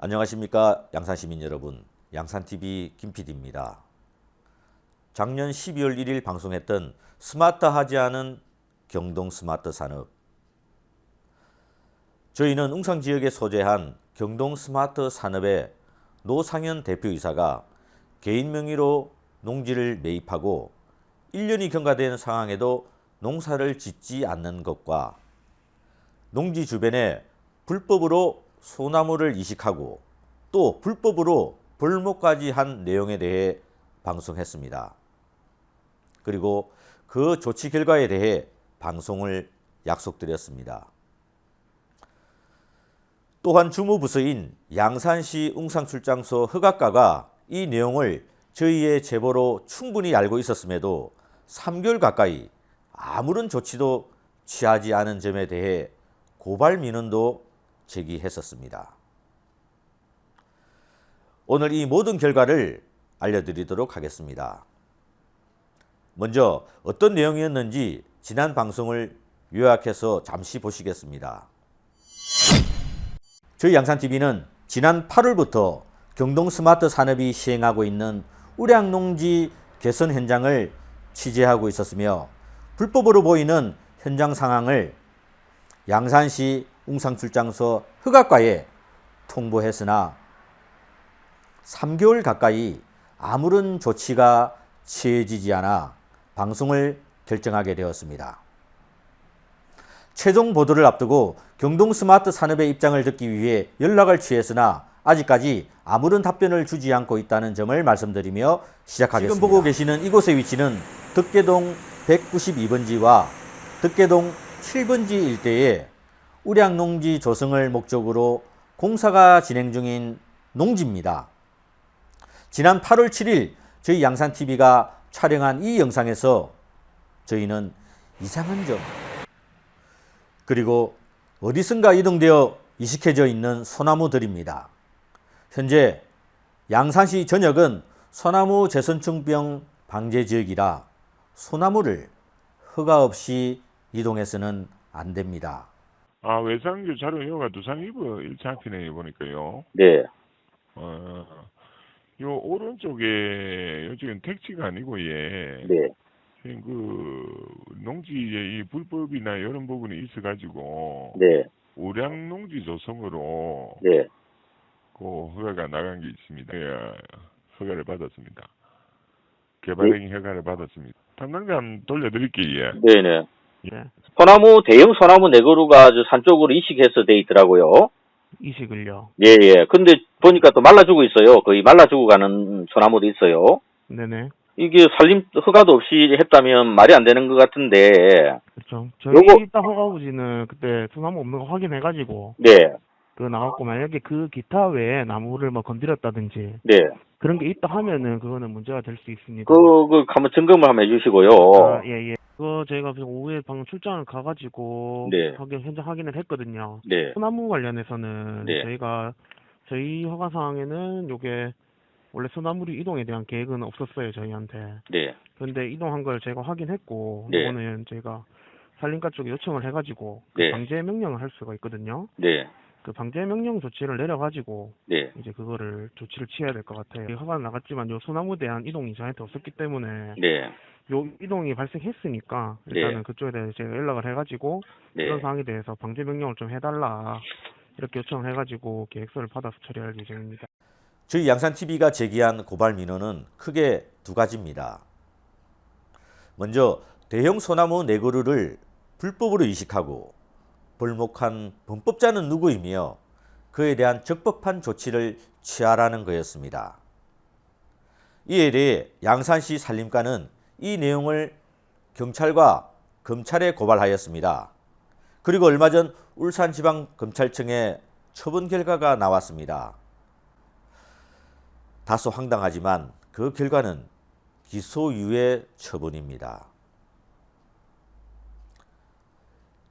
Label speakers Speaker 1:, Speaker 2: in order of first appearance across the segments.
Speaker 1: 안녕하십니까 양산시민 여러분, 양산TV 김PD입니다. 작년 12월 1일 방송했던 스마트하지 않은 경동 스마트 산업. 저희는 웅산지역에 소재한 경동 스마트 산업의 노상현 대표이사가 개인 명의로 농지를 매입하고 1년이 경과된 상황에도 농사를 짓지 않는 것과 농지 주변에 불법으로 소나무를 이식하고 또 불법으로 벌목까지 한 내용에 대해 방송했습니다. 그리고 그 조치 결과에 대해 방송을 약속드렸습니다. 또한 주무부서인 양산시 웅산출장소 허가과가 이 내용을 저희의 제보로 충분히 알고 있었음에도 3개월 가까이 아무런 조치도 취하지 않은 점에 대해 고발 민원도 제기했었습니다. 오늘 이 모든 결과를 알려드리도록 하겠습니다. 먼저 어떤 내용이었는지 지난 방송을 요약해서 잠시 보시겠습니다. 저희 양산TV는 지난 8월부터 경동 스마트 산업이 시행하고 있는 우량농지 개선 현장을 취재하고 있었으며 불법으로 보이는 현장 상황을 양산시 웅산출장소 허가과에 통보했으나 3개월 가까이 아무런 조치가 취해지지 않아 방송을 결정하게 되었습니다. 최종 보도를 앞두고 경동 스마트 산업의 입장을 듣기 위해 연락을 취했으나 아직까지 아무런 답변을 주지 않고 있다는 점을 말씀드리며 시작하겠습니다. 지금 보고 계시는 이곳의 위치는 덕계동 192번지와 덕계동 7번지 일대에 우량농지 조성을 목적으로 공사가 진행 중인 농지입니다. 지난 8월 7일 저희 양산TV가 촬영한 이 영상에서 저희는 이상한 점, 그리고 어디선가 이동되어 이식해져 있는 소나무들입니다. 현재 양산시 전역은 소나무 재선충병 방제 지역이라 소나무를 허가 없이 이동해서는 안 됩니다.
Speaker 2: 외상교 자료 이용가 두산 이브 1차 피네 보니까요.
Speaker 3: 네.
Speaker 2: 요 오른쪽에 요즘 택지가 아니고
Speaker 3: 네.
Speaker 2: 그 농지의 이 불법이나 이런 부분이 있어가지고
Speaker 3: 네.
Speaker 2: 우량농지 조성으로
Speaker 3: 네.
Speaker 2: 그 허가가 나간 게 있습니다. 예, 허가를 받았습니다. 개발행위 허가를 받았습니다. 담당자 돌려드릴게요.
Speaker 3: 네네.
Speaker 2: 예.
Speaker 3: 대형 소나무 4그루가 산 쪽으로 이식해서 돼 있더라고요.
Speaker 4: 이식을요?
Speaker 3: 예, 예. 근데 보니까 또 말라 죽어 있어요. 거의 말라 죽어 가는 소나무도 있어요.
Speaker 4: 네네.
Speaker 3: 이게 산림 허가도 없이 했다면 말이 안 되는 것 같은데.
Speaker 4: 그렇죠. 저희 일단 허가부지는 그때 소나무 없는 거 확인해가지고
Speaker 3: 네.
Speaker 4: 그 나왔고 만약에 그 기타 외에 나무를 뭐 건드렸다든지
Speaker 3: 네.
Speaker 4: 그런 게 있다 하면은 그거는 문제가 될 수 있습니다.
Speaker 3: 한번 점검을 한번 해주시고요.
Speaker 4: 예. 그거 저희가 오후에 방금 출장을 가가지고
Speaker 3: 네.
Speaker 4: 현장 확인을 했거든요.
Speaker 3: 네.
Speaker 4: 소나무 관련해서는
Speaker 3: 네.
Speaker 4: 저희 허가 사항에는 요게 원래 소나무리 이동에 대한 계획은 없었어요, 저희한테.
Speaker 3: 네.
Speaker 4: 그런데 이동한 걸 제가 확인했고,
Speaker 3: 네.
Speaker 4: 이거는 제가 산림과 쪽에 요청을 해가지고
Speaker 3: 네.
Speaker 4: 방제 명령을 할 수가 있거든요.
Speaker 3: 네.
Speaker 4: 그 방제 명령 조치를 내려가지고
Speaker 3: 네.
Speaker 4: 이제 그거를 조치를 취해야 될 것 같아요. 허가 나갔지만 요 소나무에 대한 이동이 저한테 없었기 때문에
Speaker 3: 네.
Speaker 4: 요 이동이 발생했으니까 일단은
Speaker 3: 네.
Speaker 4: 그쪽에 대해서 제가 연락을 해가지고
Speaker 3: 네.
Speaker 4: 그런 사항에 대해서 방제 명령을 좀 해달라 이렇게 요청을 해가지고 계획서를 받아서 처리할 예정입니다.
Speaker 1: 저희 양산TV가 제기한 고발 민원은 크게 두 가지입니다. 먼저 대형 소나무 4그루를 불법으로 이식하고 벌목한 범법자는 누구이며 그에 대한 적법한 조치를 취하라는 거였습니다. 이에 대해 양산시 산림과는 이 내용을 경찰과 검찰에 고발하였습니다. 그리고 얼마 전 울산지방검찰청에 처분 결과가 나왔습니다. 다소 황당하지만 그 결과는 기소유예 처분입니다.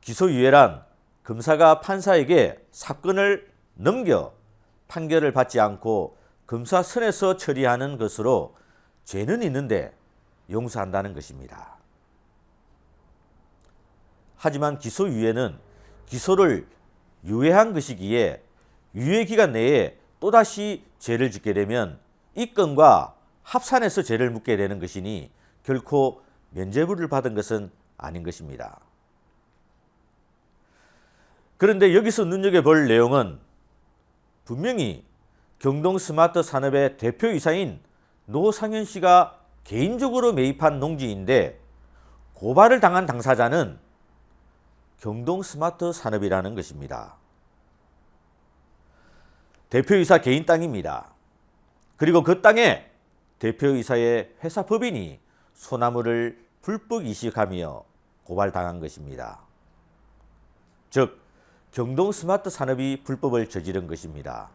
Speaker 1: 기소유예란 검사가 판사에게 사건을 넘겨 판결을 받지 않고 검사 선에서 처리하는 것으로 죄는 있는데 용서한다는 것입니다. 하지만 기소유예는 기소를 유예한 것이기에 유예기간 내에 또다시 죄를 짓게 되면 이 건과 합산해서 죄를 묻게 되는 것이니 결코 면죄부를 받은 것은 아닌 것입니다. 그런데 여기서 눈여겨볼 내용은 분명히 경동스마트 산업의 대표이사인 노상현 씨가 개인적으로 매입한 농지인데 고발을 당한 당사자는 경동스마트 산업이라는 것입니다. 대표이사 개인 땅입니다. 그리고 그 땅에 대표이사의 회사 법인이 소나무를 불법 이식하며 고발당한 것입니다. 즉 경동스마트 산업이 불법을 저지른 것입니다.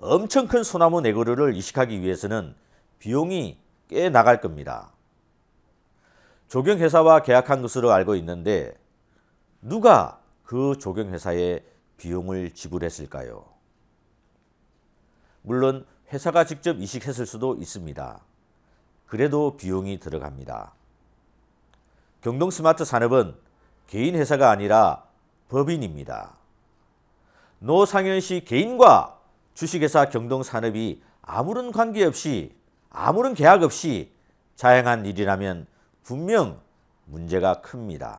Speaker 1: 엄청 큰 소나무 네그루를 이식하기 위해서는 비용이 꽤 나갈 겁니다. 조경회사와 계약한 것으로 알고 있는데 누가 그 조경회사에 비용을 지불했을까요? 물론 회사가 직접 이식했을 수도 있습니다. 그래도 비용이 들어갑니다. 경동스마트 산업은 개인 회사가 아니라 법인입니다. 노상현 씨 개인과 주식회사 경동산업이 아무런 관계없이 아무런 계약 없이 자행한 일이라면 분명 문제가 큽니다.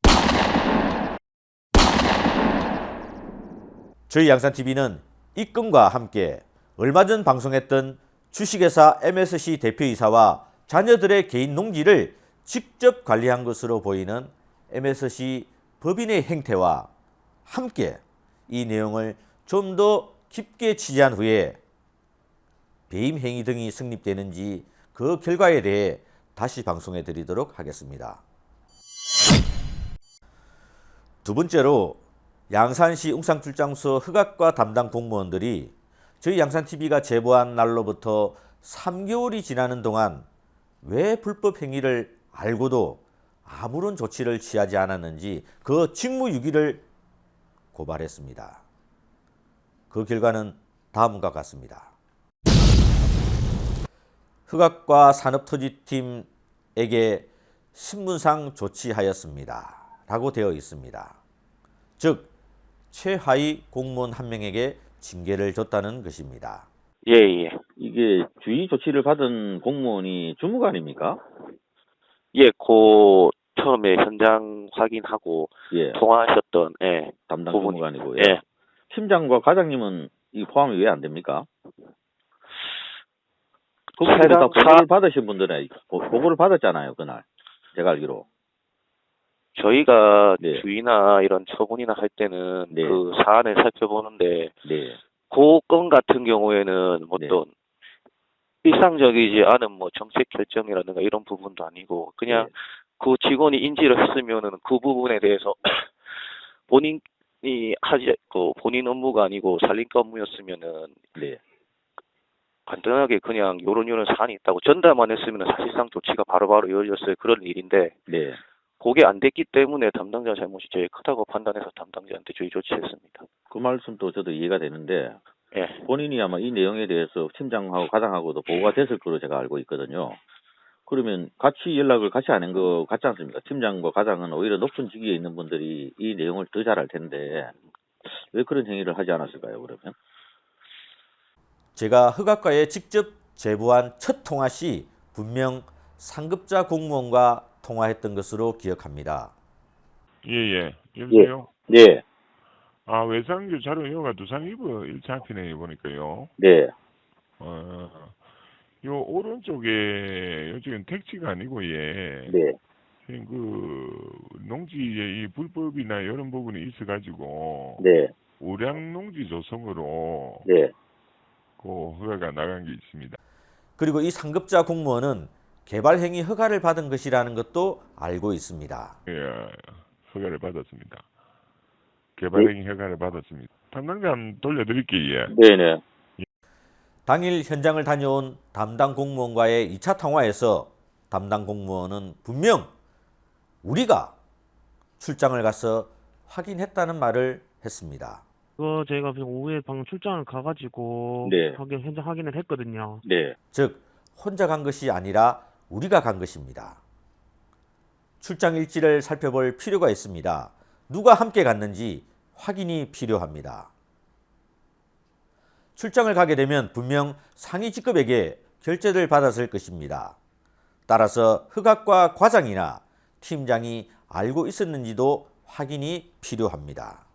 Speaker 1: 저희 양산TV는 이 건과 함께 얼마 전 방송했던 주식회사 MSC 대표이사와 자녀들의 개인 농지를 직접 관리한 것으로 보이는 MSC 법인의 행태와 함께 이 내용을 좀 더 깊게 취재한 후에 배임 행위 등이 성립되는지 그 결과에 대해 다시 방송해 드리도록 하겠습니다. 두 번째로 양산시 웅상출장소 흑악과 담당 공무원들이 저희 양산TV가 제보한 날로부터 3개월이 지나는 동안 왜 불법 행위를 알고도 아무런 조치를 취하지 않았는지 그 직무유기를 고발했습니다. 그 결과는 다음과 같습니다. 흑악과 산업토지팀에게 신문상 조치하였습니다. 라고 되어 있습니다. 즉 최하위 공무원 한 명에게 징계를 줬다는 것입니다.
Speaker 3: 예, 예. 이게 주의 조치를 받은 공무원이 주무관입니까?
Speaker 5: 예, 처음에 현장 확인하고
Speaker 3: 예.
Speaker 5: 통화하셨던, 예,
Speaker 3: 담당
Speaker 5: 부분이-
Speaker 3: 주무관이고요.
Speaker 5: 예.
Speaker 3: 팀장과 과장님은 이 포함이 왜 안 됩니까? 그분들이 다
Speaker 5: 해당
Speaker 3: 보고를 받으신 분들은 보고를 받았잖아요, 그날. 제가 알기로.
Speaker 5: 저희가
Speaker 3: 네.
Speaker 5: 주의나 이런 처분이나 할 때는
Speaker 3: 네.
Speaker 5: 그 사안을 살펴보는데,
Speaker 3: 네.
Speaker 5: 그 건 같은 경우에는 어떤 일상적이지 않은 뭐 정책 결정이라든가 이런 부분도 아니고, 그냥
Speaker 3: 네.
Speaker 5: 그 직원이 인지를 했으면은 그 부분에 대해서 본인이 본인 업무가 아니고 살림과 업무였으면은
Speaker 3: 네.
Speaker 5: 간단하게 그냥 요런 사안이 있다고 전달만 했으면 사실상 조치가 바로바로 이어졌을 그런 일인데,
Speaker 3: 네.
Speaker 5: 그게 안 됐기 때문에 담당자 잘못이 제일 크다고 판단해서 담당자한테 주의 조치했습니다.
Speaker 3: 그 말씀도 저도 이해가 되는데
Speaker 5: 예.
Speaker 3: 본인이 아마 이 내용에 대해서 팀장하고 과장하고도 보고가 됐을 거로 제가 알고 있거든요. 그러면 같이 연락을 같이 안 한 거 같지 않습니까? 팀장과 과장은 오히려 높은 직위에 있는 분들이 이 내용을 더 잘 알 텐데 왜 그런 행위를 하지 않았을까요, 그러면?
Speaker 1: 제가 흑악과에 직접 제보한 첫 통화 시 분명 상급자 공무원과 통화했던 것으로 기억합니다.
Speaker 2: 예. 여보세요?
Speaker 3: 네.
Speaker 2: 아, 외상교 자료 이거가 두산이브 일치 앞이네, 보니까요.
Speaker 3: 네.
Speaker 2: 요 오른쪽에 요즘 택지가 아니고
Speaker 3: 네.
Speaker 2: 그 농지의 이 불법이나 이런 부분이 있어가지고
Speaker 3: 네.
Speaker 2: 우량 농지 조성으로
Speaker 3: 네.
Speaker 2: 그 허가가 나간 게 있습니다.
Speaker 1: 그리고 이 상급자 공무원은 개발행위 허가를 받은 것이라는 것도 알고 있습니다.
Speaker 2: 예, 허가를 받았습니다. 개발행위 허가를 받았습니다. 담당자 돌려드릴게요.
Speaker 3: 네네.
Speaker 1: 당일 현장을 다녀온 담당 공무원과의 2차 통화에서 담당 공무원은 분명 우리가 출장을 가서 확인했다는 말을 했습니다.
Speaker 4: 그거 제가 오후에 방금 출장을 가가지고
Speaker 3: 네.
Speaker 4: 현장 확인을 했거든요.
Speaker 3: 네.
Speaker 1: 즉 혼자 간 것이 아니라 우리가 간 것입니다. 출장 일지를 살펴볼 필요가 있습니다. 누가 함께 갔는지 확인이 필요합니다. 출장을 가게 되면 분명 상위 직급에게 결제를 받았을 것입니다. 따라서 흑악과 과장이나 팀장이 알고 있었는지도 확인이 필요합니다.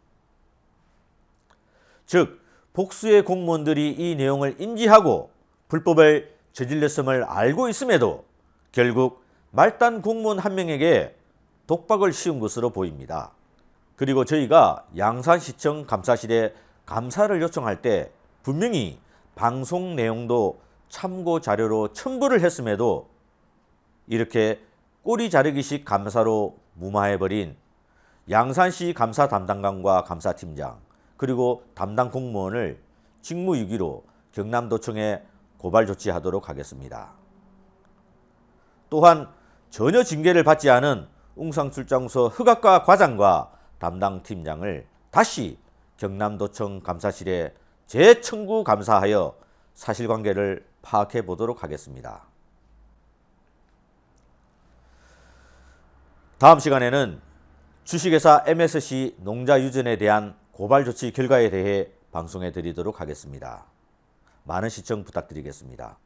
Speaker 1: 즉, 복수의 공무원들이 이 내용을 인지하고 불법을 저질렀음을 알고 있음에도 결국 말단 공무원 한 명에게 독박을 씌운 것으로 보입니다. 그리고 저희가 양산시청 감사실에 감사를 요청할 때 분명히 방송 내용도 참고 자료로 첨부를 했음에도 이렇게 꼬리 자르기식 감사로 무마해버린 양산시 감사 담당관과 감사팀장 그리고 담당 공무원을 직무유기로 경남도청에 고발 조치하도록 하겠습니다. 또한 전혀 징계를 받지 않은 웅상출장소 흑악과 과장과 담당 팀장을 다시 경남도청 감사실에 재청구 감사하여 사실관계를 파악해 보도록 하겠습니다. 다음 시간에는 주식회사 MSC 농자유전에 대한 고발 조치 결과에 대해 방송해 드리도록 하겠습니다. 많은 시청 부탁드리겠습니다.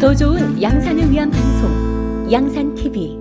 Speaker 6: 더 좋은 양산을 위한 방송 양산TV